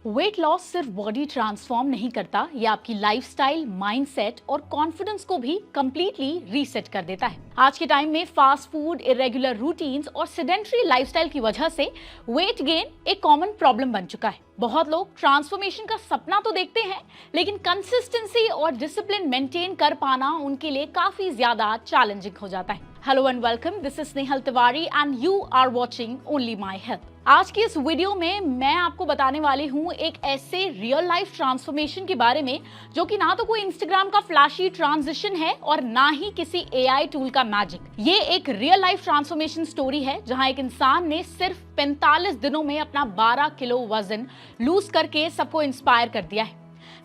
Weight loss सिर्फ body transform नहीं करता, ये आपकी लाइफस्टाइल, माइंडसेट और कॉन्फिडेंस को भी कंप्लीटली रीसेट कर देता है। आज के टाइम में फास्ट फूड, इरेगुलर रूटीन्स और सेडेंटरी लाइफस्टाइल की वजह से वेट गेन एक कॉमन प्रॉब्लम बन चुका है। बहुत लोग ट्रांसफॉर्मेशन का सपना तो देखते हैं, लेकिन कंसिस्टेंसी और डिसिप्लिन मेंटेन कर पाना उनके लिए काफी ज्यादा चैलेंजिंग हो जाता है। Hello and welcome, this is Snehal Tiwari and you are watching only my health. आज की इस वीडियो में मैं आपको बताने वाली हूँ एक ऐसे रियल लाइफ ट्रांसफॉर्मेशन के बारे में जो कि ना तो कोई इंस्टाग्राम का फ्लैशी ट्रांजिशन है और ना ही किसी एआई टूल का मैजिक। ये एक रियल लाइफ ट्रांसफॉर्मेशन स्टोरी है जहां एक इंसान ने सिर्फ 45 दिनों में अपना 12 किलो वजन लूज करके सबको इंस्पायर कर दिया है।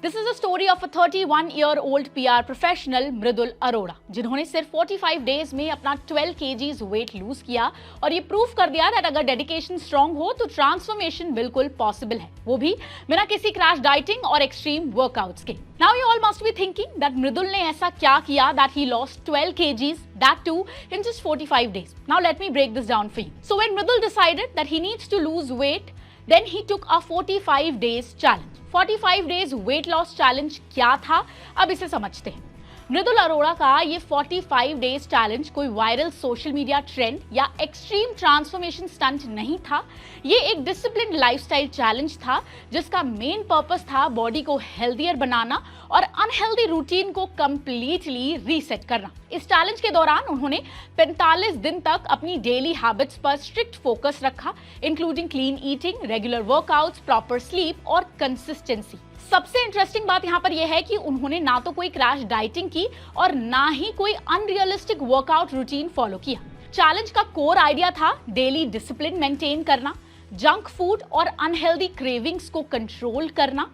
This is a story of a 31-year-old PR professional मृदुल अरोड़ा, जिन्होंने सिर्फ 45 डेज में अपना 12 kgs वेट लूज किया और ये प्रूव कर दिया कि अगर डेडिकेशन स्ट्रांग हो तो ट्रांसफॉर्मेशन बिल्कुल पॉसिबल है, वो भी बिना किसी क्रैश डाइटिंग और एक्सट्रीम वर्कआउट्स के। Now you all must be thinking that मृदुल ने ऐसा क्या किया that he lost 12 kgs, that too in just 45 days. Now let me break this down for you. So when Mridul decided that he needs to lose weight, then he took a 45 days challenge. 45 days weight loss challenge क्या था, अब इसे समझते हैं। मृदुल अरोड़ा का ये 45 days challenge कोई viral social media trend या एक्सट्रीम ट्रांसफॉर्मेशन स्टंट नहीं था। ये एक डिसिप्लिन्ड लाइफस्टाइल चैलेंज था जिसका मेन पर्पस था बॉडी को हेल्दियर बनाना और अनहेल्दी रूटीन को कंप्लीटली रीसेट करना। इस चैलेंज के दौरान उन्होंने 45 दिन तक अपनी डेली हैबिट्स पर स्ट्रिक्ट फोकस रखा, including clean eating, regular workouts, proper sleep और कंसिस्टेंसी। सबसे इंटरेस्टिंग बात यहाँ पर यह है कि उन्होंने ना तो कोई क्रैश डाइटिंग की और ना ही कोई अनरियलिस्टिक वर्कआउट रूटीन फॉलो किया। चैलेंज का कोर आइडिया था डेली डिसिप्लिन मेंटेन करना, जंक फूड और अनहेल्दी क्रेविंग्स को कंट्रोल करना,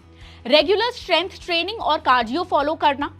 रेगुलर स्ट्रेंथ ट्रेनिंग और कार्डियो फॉलो करना,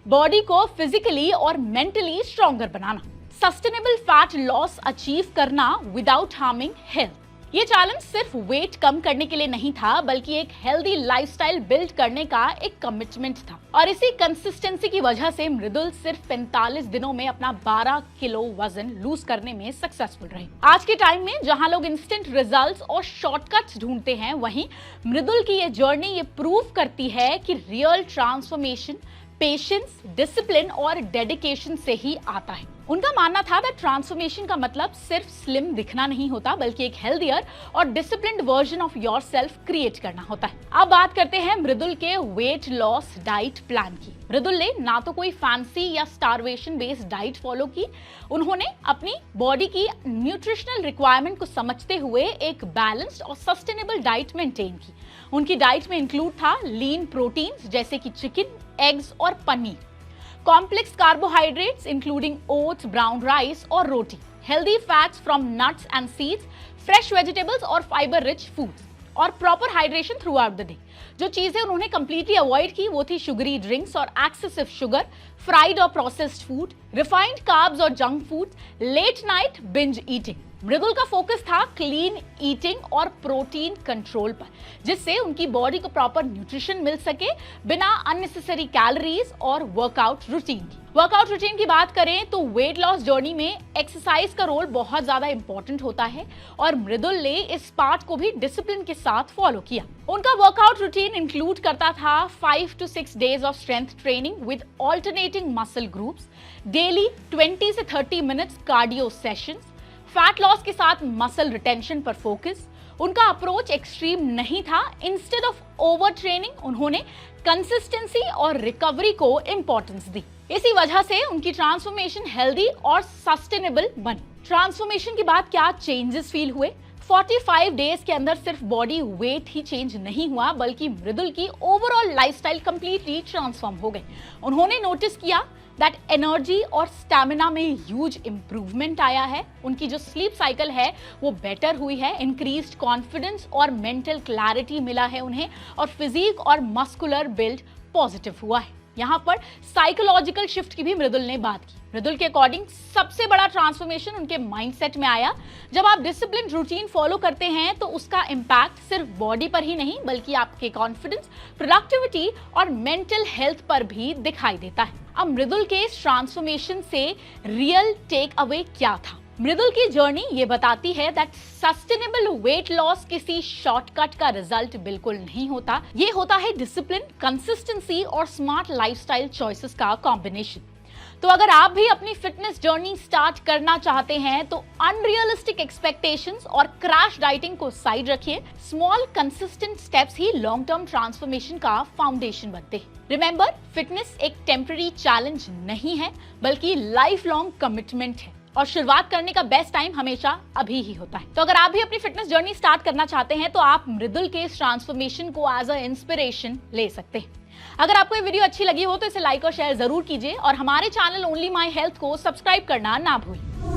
बॉडी को फिजिकली और मेंटली स्ट्रॉन्गर बनाना, सस्टेनेबल फैट लॉस अचीव करना विदाउट हार्मिंग हेल्थ। ये चैलेंज सिर्फ वेट कम करने के लिए नहीं था, बल्कि एक हेल्दी लाइफस्टाइल बिल्ड करने का एक कमिटमेंट था। और इसी कंसिस्टेंसी की वजह से मृदुल सिर्फ 45 दिनों में अपना 12 किलो वजन लूज करने में सक्सेसफुल रहे। आज के टाइम में जहां लोग इंस्टेंट रिजल्ट्स और शॉर्टकट्स ढूंढते हैं, वहीं मृदुल की ये जर्नी ये प्रूव करती है कि रियल ट्रांसफॉर्मेशन पेशेंस, डिसिप्लिन और डेडिकेशन से ही आता है। उनका मानना था कि ट्रांसफॉर्मेशन का मतलब सिर्फ स्लिम दिखना नहीं होता, बल्कि एक हेल्दियर और disciplined version of yourself create करना होता है। अब बात करते हैं मृदुल के वेट लॉस डाइट प्लान की। मृदुल ने ना तो कोई फैंसी या स्टारवेशन बेस्ड डाइट फॉलो की, उन्होंने अपनी बॉडी की न्यूट्रिशनल रिक्वायरमेंट को समझते हुए एक बैलेंस्ड और सस्टेनेबल डाइट मेंटेन की। उनकी डाइट में इंक्लूड था लीन प्रोटीन्स जैसे कि चिकन, एग्स और paneer, complex carbohydrates including oats, brown rice और रोटी, healthy fats from nuts and seeds, fresh vegetables और फाइबर रिच फूड्स और proper hydration throughout the day. जो चीजें उन्होंने कंप्लीटली अवॉइड की वो थी शुगरी ड्रिंक्स और एक्सेसिव शुगर, फ्राइड और प्रोसेस्ड फूड, रिफाइंड कार्ब्स और junk food, late night binge eating. Mridul का फोकस था क्लीन ईटिंग और प्रोटीन कंट्रोल पर, जिससे उनकी बॉडी को प्रॉपर न्यूट्रिशन मिल सके बिना अननेसेसरी कैलोरीज और वर्कआउट रूटीन की। वर्कआउट रूटीन की बात करें तो वेट लॉस जर्नी में एक्सरसाइज का रोल बहुत ज्यादा इंपॉर्टेंट होता है और मृदुल ने इस पार्ट को भी डिसिप्लिन के साथ फॉलो किया। उनका वर्कआउट रूटीन इंक्लूड करता था 5 to 6 days of strength training with alternating muscle groups, daily 20 से 30 minutes cardio sessions, fat loss के साथ मसल रिटेंशन पर फोकस। उनका अप्रोच एक्सट्रीम नहीं था, इंस्टेड ऑफ ओवर ट्रेनिंग उन्होंने कंसिस्टेंसी और रिकवरी को इंपॉर्टेंस दी। इसी वजह से उनकी ट्रांसफॉर्मेशन हेल्दी और सस्टेनेबल बनी। ट्रांसफॉर्मेशन के बाद क्या चेंजेस फील हुए? 45 डेज के अंदर सिर्फ बॉडी वेट ही चेंज नहीं हुआ, बल्कि मृदुल की ओवरऑल लाइफस्टाइल कंप्लीटली ट्रांसफॉर्म हो गई। उन्होंने नोटिस किया दैट एनर्जी और स्टैमिना में ह्यूज इंप्रूवमेंट आया है। उनकी जो स्लीप साइकिल है वो बेटर हुई है, इंक्रीज्ड कॉन्फिडेंस और मेंटल क्लैरिटी मिला है उन्हें, और फिजिक और मस्कुलर बिल्ड पॉजिटिव हुआ है। यहाँ पर साइकोलॉजिकल शिफ्ट की भी मृदुल ने बात की। मृदुल के अकॉर्डिंग सबसे बड़ा ट्रांसफॉर्मेशन उनके माइंडसेट में आया। जब आप डिसिप्लिन रूटीन फॉलो करते हैं तो उसका इम्पैक्ट सिर्फ बॉडी पर ही नहीं, बल्कि आपके कॉन्फिडेंस, प्रोडक्टिविटी और मेंटल हेल्थ पर भी दिखाई देता है। अब मृदुल के इस ट्रांसफॉर्मेशन से रियल टेक अवे क्या था? मृदुल की जर्नी ये बताती है दैट सस्टेनेबल वेट लॉस किसी शॉर्टकट का रिजल्ट बिल्कुल नहीं होता। ये होता है डिसिप्लिन, कंसिस्टेंसी और स्मार्ट लाइफस्टाइल चॉइसेस का कॉम्बिनेशन। तो अगर आप भी अपनी फिटनेस जर्नी स्टार्ट करना चाहते हैं तो अनरियलिस्टिक एक्सपेक्टेशंस और क्रैश डाइटिंग को साइड रखिए। स्मॉल कंसिस्टेंट स्टेप्स ही लॉन्ग टर्म ट्रांसफॉर्मेशन का फाउंडेशन बनते हैं। रिमेंबर, फिटनेस एक टेम्पररी चैलेंज नहीं है बल्कि लाइफ लॉन्ग कमिटमेंट है और शुरुआत करने का बेस्ट टाइम हमेशा अभी ही होता है। तो अगर आप भी अपनी फिटनेस जर्नी स्टार्ट करना चाहते हैं तो आप मृदुल के इस ट्रांसफॉर्मेशन को एज अ इंस्पिरेशन ले सकते हैं। अगर आपको ये वीडियो अच्छी लगी हो तो इसे लाइक और शेयर जरूर कीजिए और हमारे चैनल ओनली माई हेल्थ को सब्सक्राइब करना ना भूलें।